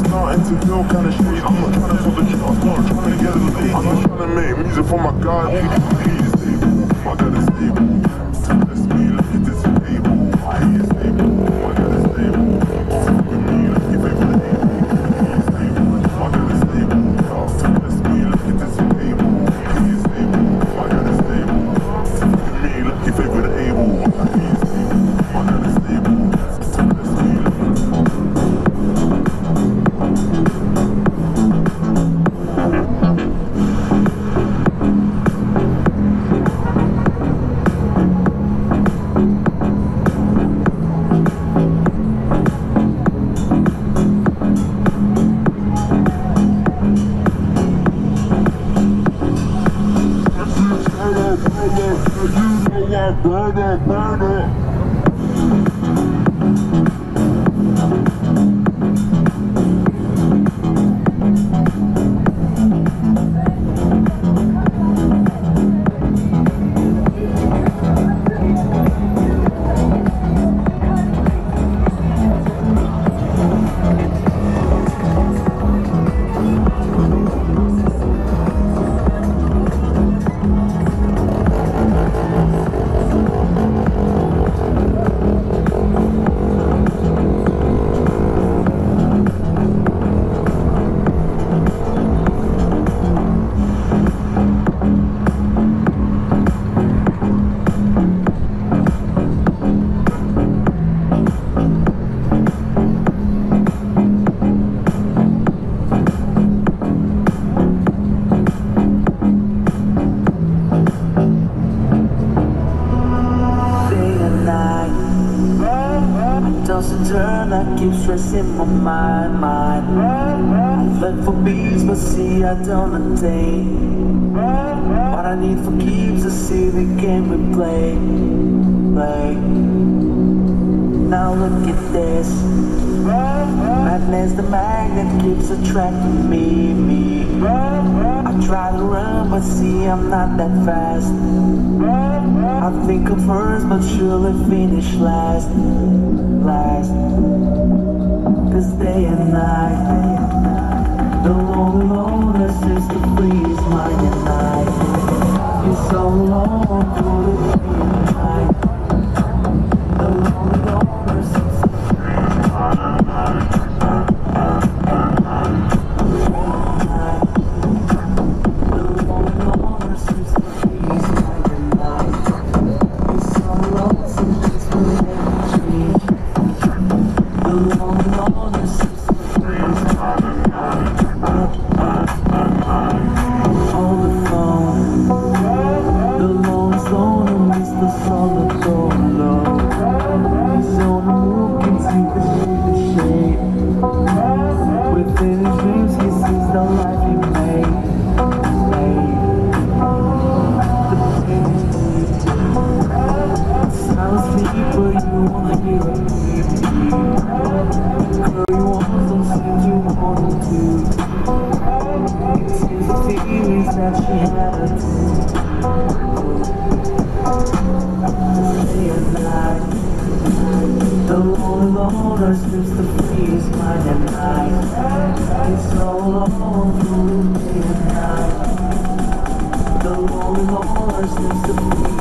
starting to feel kinda shady. I'm not trying to pull the shot, I'm not trying to get a lead. I'm just trying to make music for my God. He's stable, I got it stable. Bless me like it is stable. He is stable, I got it stable. With me like your favorite label. He is stable, I got it stable. Bless me like it is stable. He is stable, I got it stable. With me like your favorite label. He is stable, I got it stable. Bless me like keep stressing my mind. I look for beats, but see I don't attain. What I need for keeps a see the game we play. Now look at this. Madness, the magnet keeps attracting me. I try to run, but see I'm not that fast. I think I'm first, but surely finish last. Cause day and night, the lonely loner seems to freeze mine at night. It's so long through the day and night. The lonely loner seems to freeze mine at night. The lonely loner seems to freeze mine at night. It's so long since it's been changed. The lonely loner seems to freeze mine at night. On the phone, the lone loner is the solitary love. He's on the move, can see the shade. Within his dreams, he sees the life he made. Sounds deep, but you wanna hear it. Girl, you want those things you wanna do. It's the feelings that she had. Day and night, the lonely loner seems to freeze mine at night. It's so long through the day and night. The lonely loner seems to freeze.